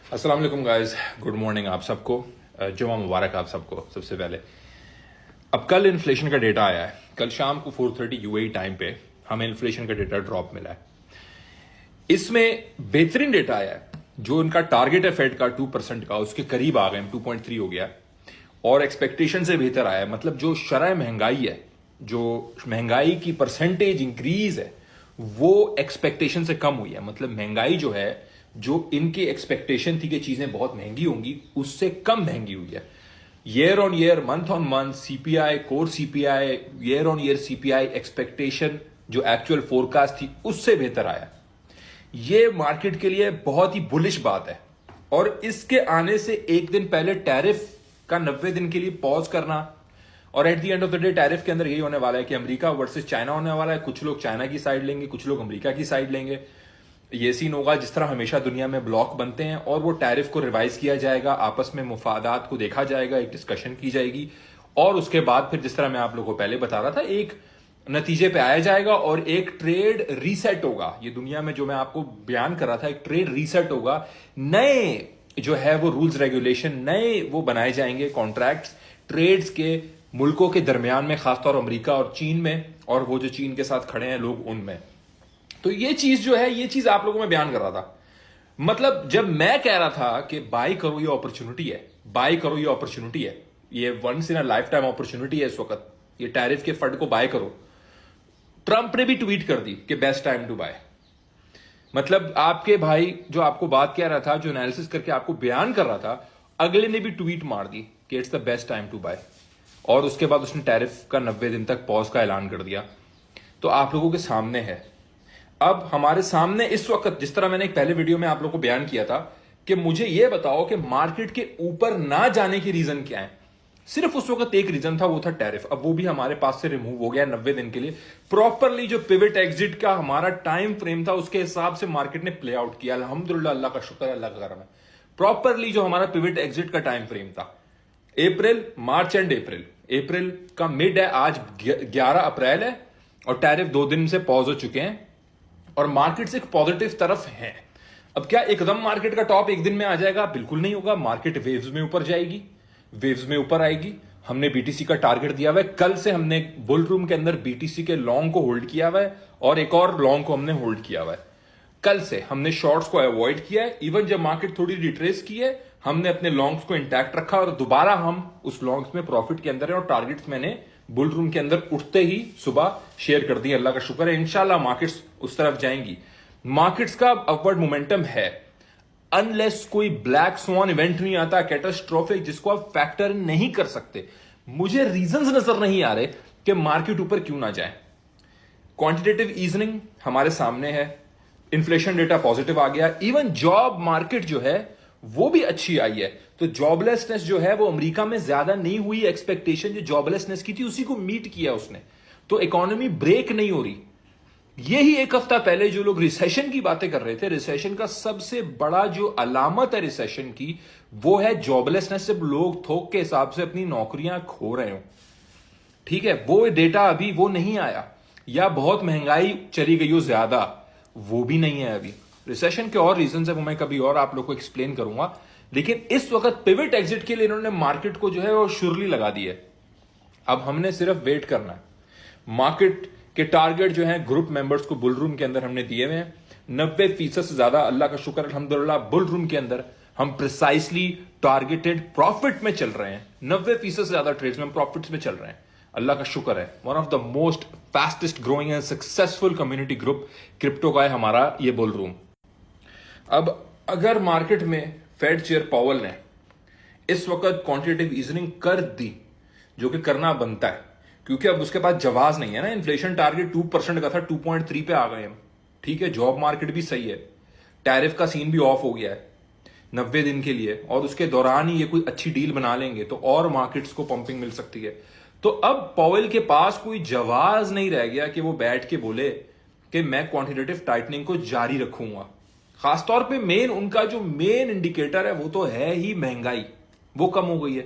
अस्सलाम वालेकुम guys, good morning आप सबको। जुमा मुबारक आप सबको। सबसे पहले अब कल इन्फ्लेशन का डेटा आया है। कल शाम को 4:30 यूएई टाइम पे हमें इन्फ्लेशन का डेटा ड्रॉप मिला है। इसमें बेहतरीन डेटा आया है। जो इनका टारगेट है फेड का 2% का, उसके करीब आ गए हम, 2.3 हो गया और एक्सपेक्टेशन से बेहतर आया है। मतलब जो शरह महंगाई है, जो महंगाई की परसेंटेज इंक्रीज है, वो एक्सपेक्टेशन से कम हुई है। मतलब महंगाई जो है, जो इनकी एक्सपेक्टेशन थी कि चीजें बहुत महंगी होंगी, उससे कम महंगी हुई है। Year on year, month on month CPI, core CPI, year on year CPI expectation जो एक्चुअल फोरकास्ट थी उससे बेहतर आया। ये मार्केट के लिए बहुत ही बुलिश बात है। और इसके आने से एक दिन पहले टैरिफ का 90 दिन के लिए पॉज करना, और at the end of the day tariff के अंदर यही होने वाला है कि अमेरिका वर्सेस चाइना होने वाला है। कुछ लोग चाइना की साइड लेंगे, कुछ लोग अमेरिका की साइड लेंगे। ये सीन होगा जिस तरह हमेशा दुनिया में ब्लॉक बनते हैं, और वो टैरिफ को रिवाइज किया जाएगा, आपस में मुफादात को देखा जाएगा, एक डिस्कशन की जाएगी, और उसके बाद फिर जिस तरह मैं आप लोगों को पहले बता रहा था, एक नतीजे पे आया जाएगा और एक ट्रेड रीसेट होगा। ये दुनिया में जो मैं आपको बयान कर रहा था, एक ट्रेड रीसेट होगा। नए जो है वो रूल्स रेगुलेशन, नए वो बनाए जाएंगे कॉन्ट्रैक्ट्स ट्रेड्स के मुल्कों के दरमियान में, खासतौर अमेरिका और चीन में, और वो जो चीन के साथ खड़े हैं लोग उनमें। तो ये चीज जो है, ये चीज आप लोगों में बयान कर रहा था। मतलब जब मैं कह रहा था कि बाई करो, ये अपॉर्चुनिटी है, बाई करो, ये अपॉर्चुनिटी है, ये once in a lifetime opportunity है इस वक्त, ये टैरिफ के फंड को बाय करो। ट्रंप ने भी ट्वीट कर दी कि बेस्ट टाइम टू बाय। मतलब आपके भाई जो आपको बात कह रहा था, जो एनालिसिस करके आपको बयान कर रहा था, अगले ने भी ट्वीट मार दी कि it's the best time to buy, और उसके बाद उसने टैरिफ का 90 दिन तक पॉज का ऐलान कर दिया। तो आप लोगों के सामने है। अब हमारे सामने इस वक्त, जिस तरह मैंने एक पहले वीडियो में आप लोगों को बयान किया था कि मुझे यह बताओ कि मार्केट के ऊपर ना जाने के रीजन क्या है। सिर्फ उस वक्त एक रीजन था, वो था टैरिफ। अब वो भी हमारे पास से रिमूव हो गया 90 दिन के लिए। प्रॉपरली जो पिवट एग्जिट का हमारा टाइम फ्रेम था, उसके हिसाब से मार्केट ने प्ले आउट किया। अल्हम्दुलिल्लाह, अल्लाह का शुक्र है, अल्लाह का करम है। प्रॉपरली जो हमारा पिवट एग्जिट का टाइम फ्रेम था, अप्रैल, मार्च एंड अप्रैल का मिड है, आज 11 अप्रैल है, और टैरिफ 2 दिन से पॉज हो चुके हैं और मार्केट एक पॉजिटिव तरफ है। अब क्या एकदम मार्केट का टॉप एक दिन में आ जाएगा? बिल्कुल नहीं होगा। मार्केट वेव्स में ऊपर जाएगी, वेव्स में ऊपर आएगी। हमने बीटीसी का टारगेट दिया हुआ है। कल से हमने बुल रूम के अंदर बीटीसी के लॉन्ग को होल्ड किया हुआ है, और एक और लॉन्ग को हमने होल्ड किया हुआ है। कल से हमने शॉर्ट्स को अवॉइड किया है। इवन जब मार्केट थोड़ी रिट्रेस की है, हमने अपने लॉन्ग्स को इंटैक्ट रखा, और दोबारा हम उस लॉन्ग्स में प्रॉफिट के अंदर है, और टारगेट्स मैंने बुल रूम के अंदर उठते ही सुबह शेयर कर दिए। अल्लाह का शुक्र है, इंशाल्लाह मार्केट्स उस तरफ जाएंगी। मार्केट्स का अपवर्ड मोमेंटम है, अनलेस कोई ब्लैक स्वान इवेंट नहीं आता, कैटास्ट्रोफिक, जिसको आप फैक्टर नहीं कर सकते। मुझे रीजंस नजर नहीं आ रहे कि मार्केट ऊपर क्यों ना जाए। क्वांटिटेटिव ईजनिंग हमारे सामने है, इन्फ्लेशन डेटा पॉजिटिव आ गया, इवन जॉब मार्केट जो है वो भी अच्छी आई है। तो जॉबलेसनेस जो है वो अमेरिका में ज्यादा नहीं हुई। एक्सपेक्टेशन जो जॉबलेसनेस की थी उसी को मीट किया उसने। तो इकोनॉमी ब्रेक नहीं हो रही। यही एक हफ्ता पहले जो लोग रिसेशन की बातें कर रहे थे, रिसेशन का सबसे बड़ा जो अलामत है रिसेशन की, वो है जॉबलेसनेस। जब लोग थोक के हिसाब से अपनी नौकरियां खो रहे हो, ठीक है, वो डेटा अभी वो नहीं आया, या बहुत महंगाई चली गई हो ज्यादा, वो भी नहीं है अभी। रिसेशन के और रीजन है, वो मैं कभी और आप लोग को एक्सप्लेन करूंगा। लेकिन इस वक्त पिवट एग्जिट के लिए इन्होंने मार्केट को जो है वो शुरली लगा दी है। अब हमने सिर्फ वेट करना है। मार्केट के टारगेट जो है ग्रुप मेंबर्स को बुल रूम के अंदर हमने दिए हुए हैं 90% से ज्यादा। अल्लाह का शुक्र अल्हम्दुलिल्लाह, बुल रूम के अंदर हम प्रिसाइसली टारगेटेड प्रॉफिट में चल रहे हैं। 90% से ज्यादा ट्रेड्स में हम प्रॉफिट्स में चल रहे हैं, अल्लाह का शुक्र है। One of the most fastest growing and successful community group crypto का है हमारा ये बुल रूम। अब अगर मार्केट में फेड चेयर पावेल ने इस वक्त क्वांटिटेटिव ईजनिंग कर दी, जो कि करना बनता है, क्योंकि अब उसके पास जवाब नहीं है ना। इन्फ्लेशन टारगेट 2% का था, 2.3 पे आ गए हम, ठीक है। जॉब मार्केट भी सही है, टैरिफ का सीन भी ऑफ हो गया है 90 दिन के लिए, और उसके दौरान ही ये कोई अच्छी डील बना लेंगे तो और मार्केट्स को पंपिंग मिल सकती है। तो अब पावेल के पास कोई जवाब नहीं रह गया कि वो बैठ के बोले कि मैं क्वांटिटेटिव टाइटनिंग को जारी रखूंगा। खासतौर पे मेन उनका जो मेन इंडिकेटर है वो तो है ही महंगाई, वो कम हो गई है।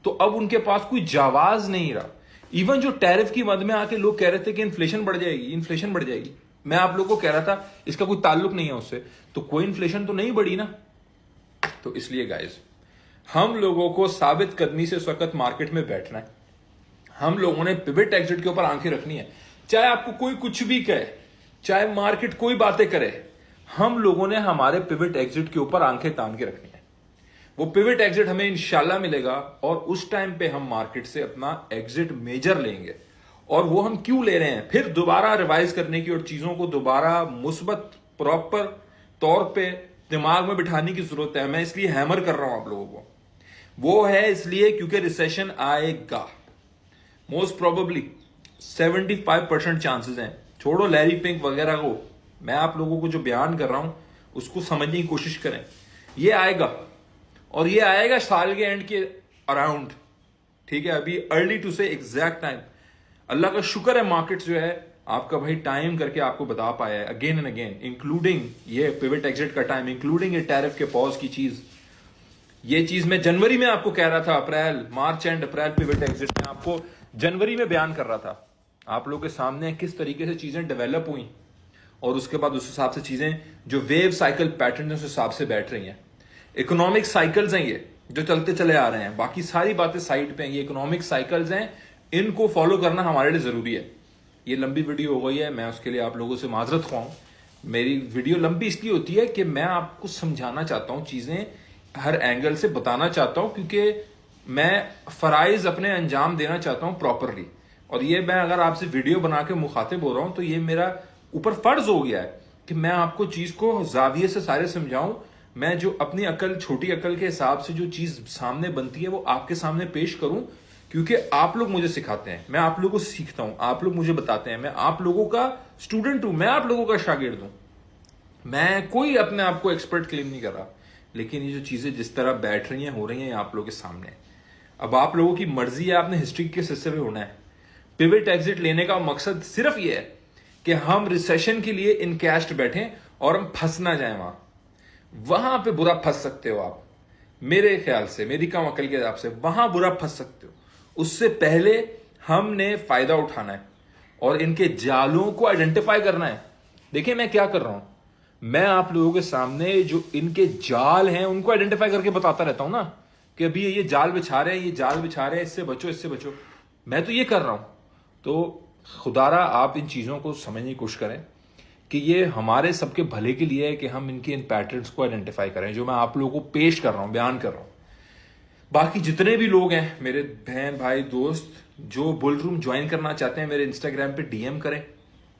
तो अब उनके पास कोई जवाब नहीं रहा। इवन जो टैरिफ की मद में आके लोग कह रहे थे कि इन्फ्लेशन बढ़ जाएगी, इन्फ्लेशन बढ़ जाएगी, मैं आप लोगों को कह रहा था इसका कोई ताल्लुक नहीं है उससे। तो कोई इन्फ्लेशन तो नहीं बढ़ी ना, तो इसलिए गाइज हम लोगों को साबित कदमी से इस वक्त मार्केट में बैठना है। हम लोगों ने पिवट एग्जिट के ऊपर आंखें रखनी है, चाहे आपको कोई कुछ भी कहे, चाहे मार्केट कोई बातें करे, हम लोगों ने हमारे पिवट एग्जिट के ऊपर आंखें तान के रखनी है। वो पिवट एग्जिट हमें इंशाल्लाह मिलेगा और उस टाइम पे हम मार्केट से अपना एग्जिट मेजर लेंगे। और वो हम क्यों ले रहे हैं, फिर दोबारा रिवाइज करने की और चीजों को दोबारा मुस्बत प्रॉपर तौर पे दिमाग में बिठाने की जरूरत है। मैं इसलिए हैमर कर रहा हूं आप लोगों को, वो है इसलिए क्योंकि रिसेशन आएगा। मोस्ट प्रोबेबली 75% चांसेस हैं। छोड़ो लैरी पिंक वगैरह को, मैं आप लोगों को जो बयान कर रहा हूं उसको समझने की कोशिश करें। ये आएगा और ये आएगा साल के एंड के अराउंड, ठीक है। अभी अर्ली टू से एग्जैक्ट टाइम, अल्लाह का शुक्र है मार्केट जो है आपका भाई टाइम करके आपको बता पाया है अगेन एंड अगेन, इंक्लूडिंग ये पिवट एग्जिट का टाइम, इंक्लूडिंग ये टैरिफ के पॉज की चीज। ये चीज मैं जनवरी में आपको कह रहा था, अप्रैल मार्च एंड अप्रैल पिवट एग्जिट में आपको जनवरी में बयान कर रहा था आप लोगों के सामने किस तरीके से चीजें डेवलप हुई और उसके बाद उस हिसाब से चीजें जो वेव साइकिल पैटर्न उस हिसाब से बैठ रही हैं। इकोनॉमिक साइकिल्स हैं ये जो चलते चले आ रहे हैं, बाकी सारी बातें साइड पे हैं। ये इकोनॉमिक साइकिल्स हैं, इनको फॉलो करना हमारे लिए जरूरी है। ये लंबी वीडियो हो गई है, मैं उसके लिए आप लोगों से माजरत ख्वाऊं। मेरी वीडियो लंबी इसलिए होती है कि मैं आपको समझाना चाहता हूं, चीजें हर एंगल से बताना चाहता हूं, क्योंकि मैं फराइज अपने अंजाम देना चाहता हूं प्रॉपरली। और ये मैं अगर आपसे वीडियो बना के मुखातिब हो रहा हूं तो ये मेरा ऊपर फर्ज हो गया है कि मैं आपको चीज को जाविये से सारे समझाऊं। मैं जो अपनी अकल, छोटी अकल के हिसाब से जो चीज सामने बनती है वो आपके सामने पेश करूं, क्योंकि आप लोग मुझे सिखाते हैं, मैं आप लोगों को सीखता हूं, आप लोग मुझे बताते हैं, मैं आप लोगों का स्टूडेंट हूं, मैं आप लोगों का शागिर्द हूं। मैं कोई अपने आप को एक्सपर्ट क्लेम नहीं कर रहा, लेकिन ये जो चीजें जिस तरह बैठ रही हैं, हो रही हैं आप लोगों के सामने। अब आप लोगों की मर्जी है, आपने हिस्ट्री के सिलसिले में होना है। पिवट एग्जिट लेने का मकसद सिर्फ ये है कि हम रिसेशन के लिए इनकैश्ड बैठें और हम फंस ना जाए। वहां पे बुरा फंस सकते हो आप, मेरे ख्याल से, मेरी कम अकल के हिसाब से वहां बुरा फंस सकते हो। उससे पहले हमने फायदा उठाना है और इनके जालों को आइडेंटिफाई करना है। देखिए मैं क्या कर रहा हूं, मैं आप लोगों के सामने जो इनके जाल हैं उनको आइडेंटिफाई करके बताता रहता हूं ना, कि अभी ये जाल बिछा रहे हैं, ये जाल बिछा रहे हैं, इससे बचो, इससे बचो। मैं तो ये कर रहा हूं। तो खुदारा आप इन चीजों को समझने की कोशिश करें कि ये हमारे सबके भले के लिए है कि हम इनके इन पैटर्न्स को आइडेंटिफाई करें जो मैं आप लोगों को पेश कर रहा हूं, बयान कर रहा हूं। बाकी जितने भी लोग हैं मेरे बहन भाई दोस्त जो बुल रूम ज्वाइन करना चाहते हैं, मेरे इंस्टाग्राम पे डीएम करें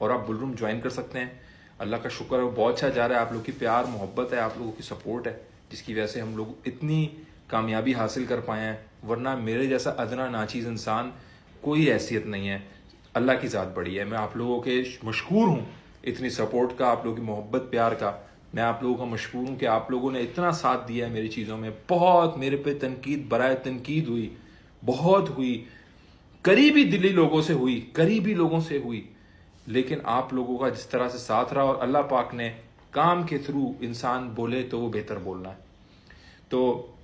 और आप बुल रूम ज्वाइन कर सकते हैं। अल्लाह का शुक्र है बहुत अच्छा जा रहा है, आप लोग की प्यार मोहब्बत है, आप लोगों की सपोर्ट है, जिसकी वजह से हम लोग इतनी कामयाबी हासिल कर पाए हैं। वरना मेरे जैसा अदना नाचीज इंसान कोई हैसियत नहीं है, अल्लाह की ज़ात बड़ी है। मैं आप लोगों के मशकूर हूँ इतनी सपोर्ट का, आप लोगों की मोहब्बत प्यार का। मैं आप लोगों का मशकूर हूँ कि आप लोगों ने इतना साथ दिया है मेरी चीज़ों में। बहुत मेरे पे तनकीद बराए तनकीद हुई, बहुत हुई, करीबी दिली लोगों से हुई, करीबी लोगों से हुई, लेकिन आप लोगों का जिस तरह से साथ रहा, और अल्लाह पाक ने काम के थ्रू इंसान बोले तो वो बेहतर बोलना है। तो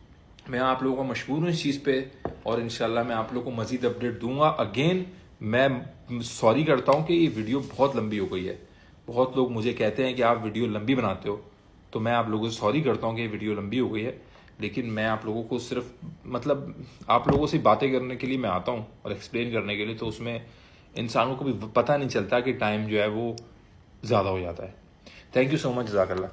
मैं आप लोगों का मशहूर हूँ इस चीज़ पे और इंशाल्लाह मैं आप लोगों को मज़ीद अपडेट दूंगा। अगेन मैं सॉरी करता हूँ कि ये वीडियो बहुत लंबी हो गई है। बहुत लोग मुझे कहते हैं कि आप वीडियो लंबी बनाते हो, तो मैं आप लोगों से सॉरी करता हूँ कि ये वीडियो लंबी हो गई है। लेकिन मैं आप लोगों को सिर्फ मतलब आप लोगों से बातें करने के लिए मैं आता हूँ और एक्सप्लेन करने के लिए, तो उसमें इंसानों को भी पता नहीं चलता कि टाइम जो है वो ज़्यादा हो जाता है। थैंक यू सो मच, जज़ाकल्लाह।